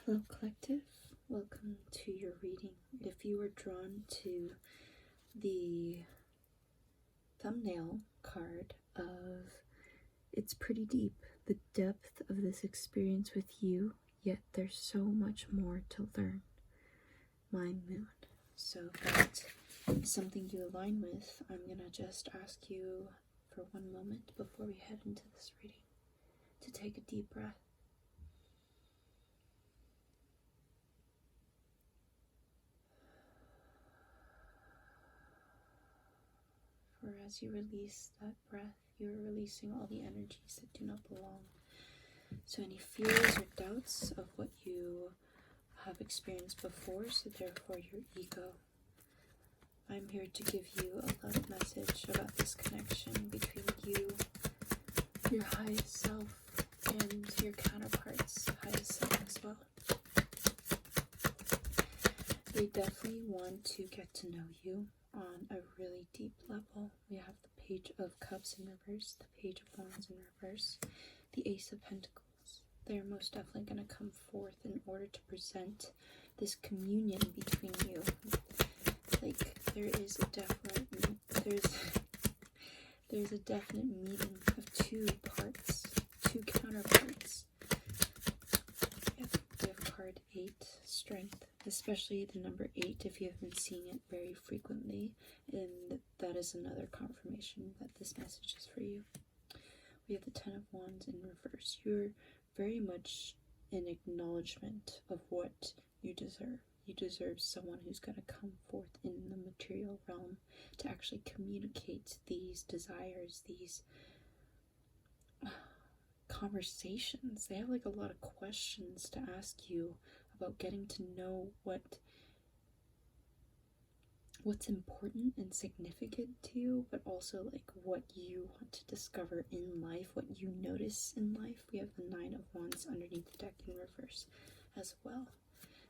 Hello Collective, welcome to your reading. If you are drawn to the thumbnail card of it's pretty deep, the depth of this experience with you, yet there's so much more to learn. My moon. So if that's something you align with, I'm gonna just ask you for one moment before we head into this reading to take a deep breath. For as you release that breath, you're releasing all the energies that do not belong. So any fears or doubts of what you have experienced before, so therefore your ego. I'm here to give you a love message about this connection between you, your highest self, and your counterpart's highest self as well. They definitely want to get to know you on a really deep level. We have the Page of Cups in reverse, the Page of Wands in reverse, the Ace of Pentacles. They're most definitely going to come forth in order to present this communion between you. Like there is a definite there's a definite meeting of two parts, two counterparts. We have card 8, Strength. Especially the number 8, if you have been seeing it very frequently, and that is another confirmation that this message is for you. We have the 10 of Wands in reverse. You're very much in acknowledgement of what you deserve. You deserve someone who's going to come forth in the material realm to actually communicate these desires, these conversations. They have like a lot of questions to ask you about getting to know what's important and significant to you, but also like what you want to discover in life, what you notice in life. We have the 9 of Wands underneath the deck in reverse as well.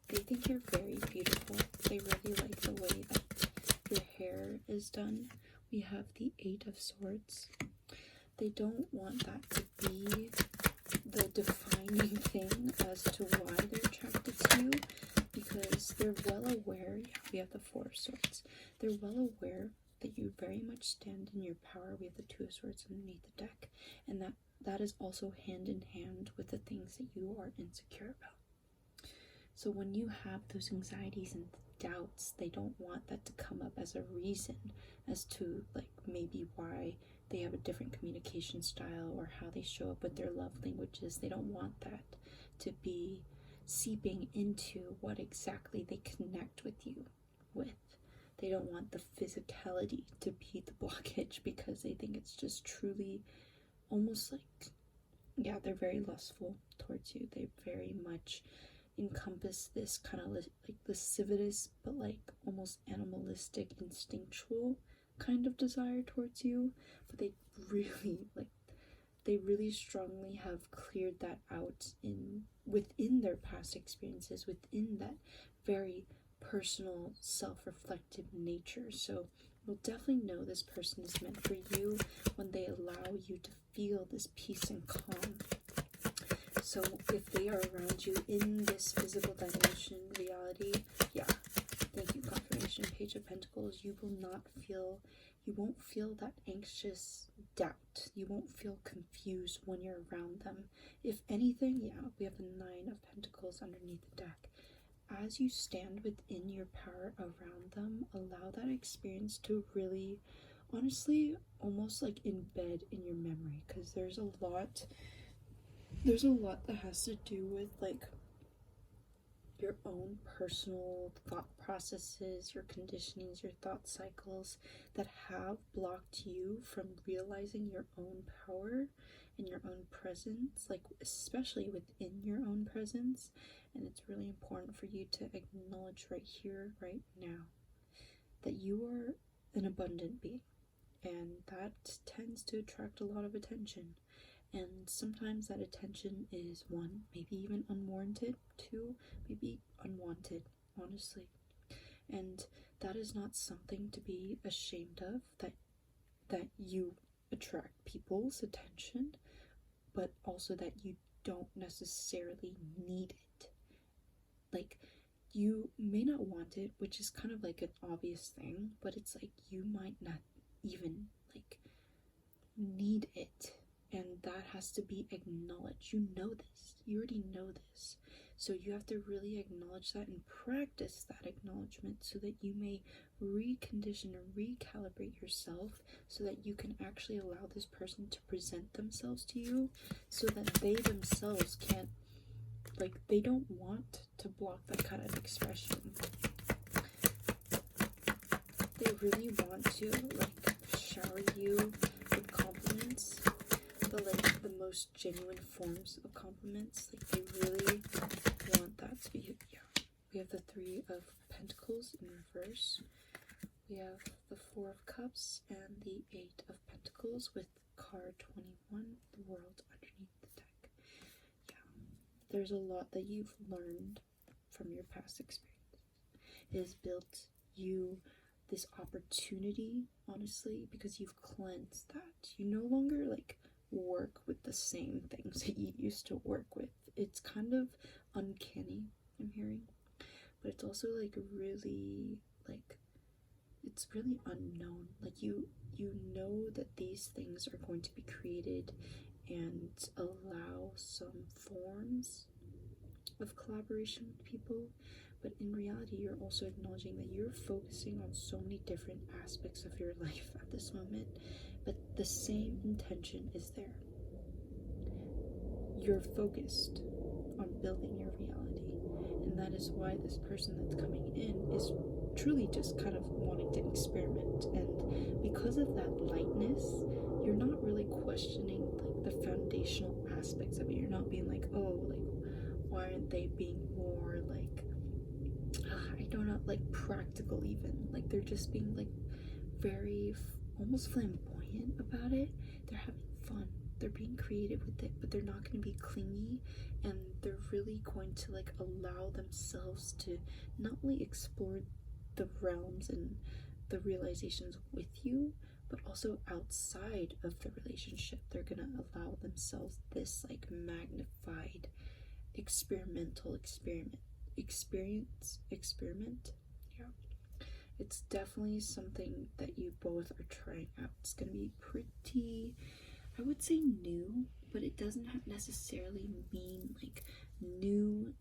They think you're very beautiful. They really like the way that your hair is done. We have the 8 of Swords. They don't want that to be the defining thing as to why they're attracted to you, because they're well aware. We have the 4 of Swords. They're well aware that you very much stand in your power. We have the 2 of Swords underneath the deck, and that is also hand in hand with the things that you are insecure about. So when you have those anxieties and doubts, they don't want that to come up as a reason as to like maybe why they have a different communication style or how they show up with their love languages. They don't want that to be seeping into what exactly they connect with you with. They don't want the physicality to be the blockage, because they think it's just truly almost like, yeah, they're very lustful towards you. They very much encompass this kind of like lascivious but like almost animalistic, instinctual kind of desire towards you, but they really strongly have cleared that out within their past experiences, within that very personal self-reflective nature. So you'll definitely know this person is meant for you when they allow you to feel this peace and calm. So if they are around you in this physical dimension reality, yeah, thank you, confirmation. Page of Pentacles. You won't feel that anxious doubt. You won't feel confused when you're around them. If anything, yeah, we have the 9 of Pentacles underneath the deck. As you stand within your power around them, allow that experience to really, honestly, almost like embed in your memory, because there's a lot that has to do with like your own personal thought processes, your conditionings, your thought cycles that have blocked you from realizing your own power and your own presence, like especially within your own presence. And it's really important for you to acknowledge right here, right now, that you are an abundant being, and that tends to attract a lot of attention. And sometimes that attention is 1, maybe even unwarranted, 2, maybe unwanted, honestly. And that is not something to be ashamed of, that you attract people's attention, but also that you don't necessarily need it. like, you may not want it, which is kind of like an obvious thing, but it's like you might not even like need it, and that has to be acknowledged. You know this, you already know this, so you have to really acknowledge that and practice that acknowledgement so that you may recondition or recalibrate yourself so that you can actually allow this person to present themselves to you, so that they themselves can't, like, they don't want to block that kind of expression. They really want to, like, shower you with compliments, but like the most genuine forms of compliments. Like, they really want that to be. Yeah, we have the Three of Pentacles in reverse. We have the Four of Cups and the Eight of Pentacles with card 21, the World, underneath the deck. Yeah, there's a lot that you've learned from your past experience. It has built you this opportunity, honestly, because you've cleansed that. You no longer like work with the same things that you used to work with. It's kind of uncanny, I'm hearing, but it's also like really, like, it's really unknown. Like, you know that these things are going to be created and allow some forms of collaboration with people, but in reality you're also acknowledging that you're focusing on so many different aspects of your life at this moment, but the same intention is there. You're focused on building your reality, and that is why this person that's coming in is truly just kind of wanting to experiment. And because of that lightness, you're not really questioning like the foundational aspects of it. You're not being like, oh, like, why aren't they being more like, I don't know, like practical even. Like, they're just being like very almost flamboyant about it. They're having fun. They're being creative with it, but they're not going to be clingy, and they're really going to like allow themselves to not only explore the realms and the realizations with you, but also outside of the relationship. They're going to allow themselves this like magnified experimental experiment. Yeah, it's definitely something that you both are trying out. It's gonna be pretty, I would say, new, but it doesn't necessarily mean like new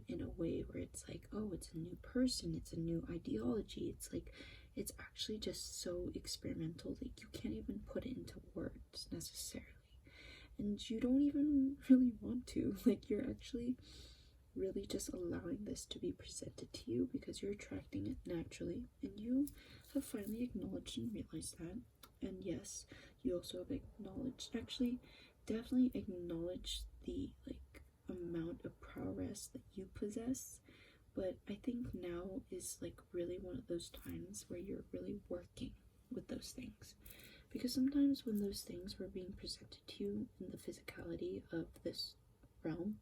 in a way where it's like, oh, it's a new person, it's a new ideology. It's like, it's actually just so experimental that you can't even put it into words necessarily, and you don't even really want to. Like, you're actually really just allowing this to be presented to you because you're attracting it naturally, and you have finally acknowledged and realized that. And yes, you also have acknowledged, actually definitely acknowledged the like amount of prowess that you possess, but I think now is like really one of those times where you're really working with those things, because sometimes when those things were being presented to you in the physicality of this realm,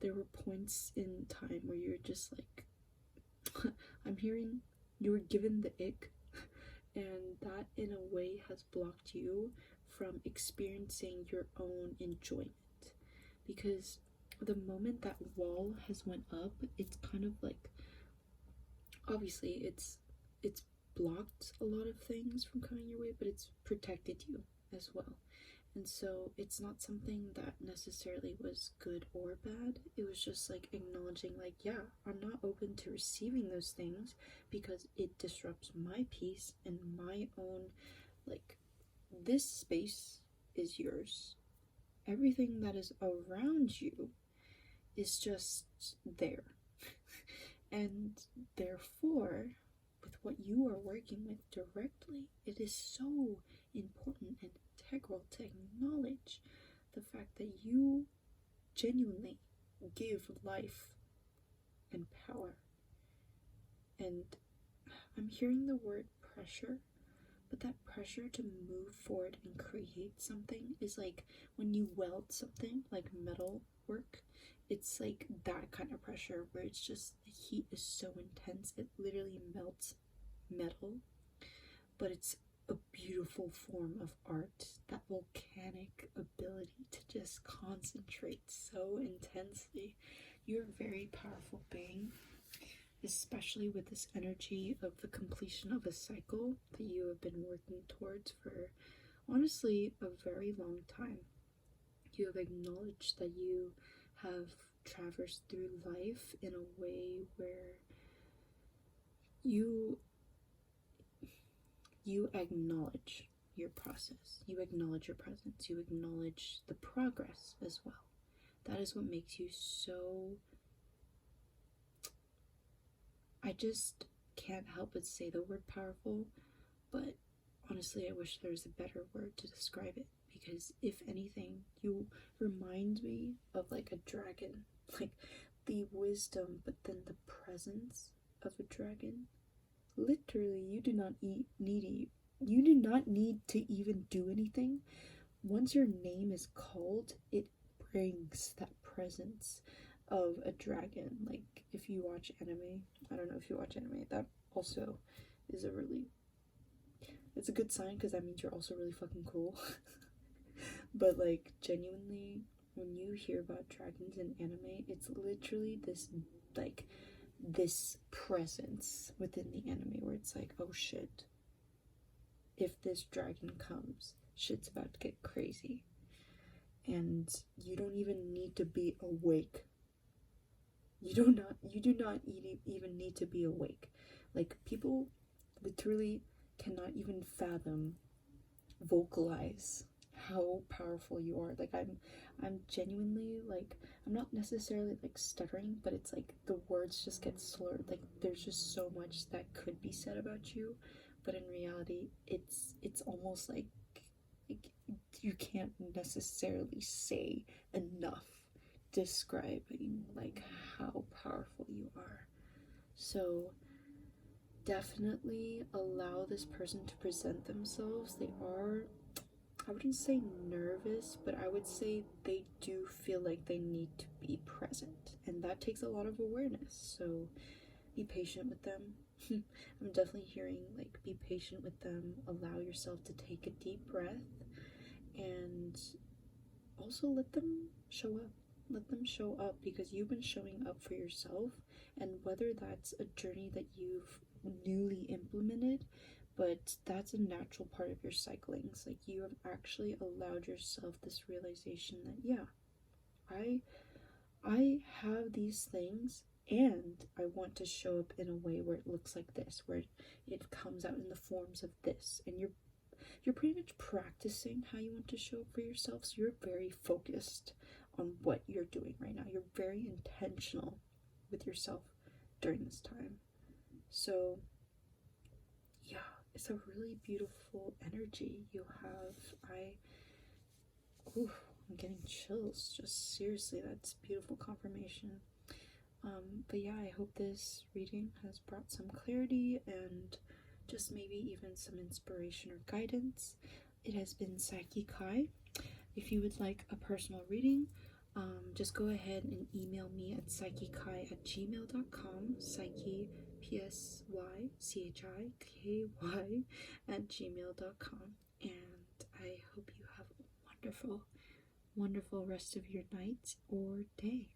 there were points in time where you're just like, I'm hearing you were given the ick, and that in a way has blocked you from experiencing your own enjoyment, because the moment that wall has went up, it's kind of like, obviously it's blocked a lot of things from coming your way, but it's protected you as well. And so it's not something that necessarily was good or bad. It was just like acknowledging, like, yeah, I'm not open to receiving those things because it disrupts my peace and my own, like, this space is yours. Everything that is around you is just there. And therefore, with what you are working with directly, it is so important and integral to acknowledge the fact that you genuinely give life and power. And I'm hearing the word pressure, but that pressure to move forward and create something is like when you weld something, like metal work. It's like that kind of pressure where it's just, the heat is so intense, it literally melts metal, but it's a beautiful form of art. That volcanic ability to just concentrate so intensely You're a very powerful being, especially with this energy of the completion of a cycle that you have been working towards for honestly a very long time. You have acknowledged that you have traversed through life in a way where you acknowledge your process, you acknowledge your presence, you acknowledge the progress as well. That is what makes you so, I just can't help but say the word powerful, but honestly I wish there was a better word to describe it, because if anything, you remind me of like a dragon, like the wisdom but then the presence of a dragon. Literally, you do not need to even do anything. Once your name is called, it brings that presence of a dragon. Like if you watch anime, I don't know if you watch anime, that also is it's a good sign, because that means you're also really fucking cool. But like genuinely, when you hear about dragons in anime, it's literally this presence within the anime where it's like, oh shit, if this dragon comes, shit's about to get crazy. And you don't even need to be awake. You do not even need to be awake. Like, people literally cannot even fathom, vocalize how powerful you are. Like, I'm genuinely, like, I'm not necessarily like stuttering, but it's like the words just get slurred. Like, there's just so much that could be said about you, but in reality it's almost like you can't necessarily say enough describing like how powerful you are. So definitely allow this person to present themselves. They are, I wouldn't say nervous, but I would say they do feel like they need to be present, and that takes a lot of awareness. So be patient with them. I'm definitely hearing like be patient with them, allow yourself to take a deep breath, and also let them show up. Let them show up, because you've been showing up for yourself, and whether that's a journey that you've newly implemented, but that's a natural part of your cyclings. Like, you have actually allowed yourself this realization that, yeah, I have these things, and I want to show up in a way where it looks like this, where it comes out in the forms of this, and you're pretty much practicing how you want to show up for yourself. So you're very focused on what you're doing right now. You're very intentional with yourself during this time. So yeah, it's a really beautiful energy you have. I'm getting chills. Just seriously, that's beautiful confirmation. But yeah, I hope this reading has brought some clarity and just maybe even some inspiration or guidance. It has been Psychi Kai. If you would like a personal reading, just go ahead and email me at psychikai@gmail.com. Psyche, PSYCHIKY @gmail.com. And I hope you have a wonderful, wonderful rest of your night or day.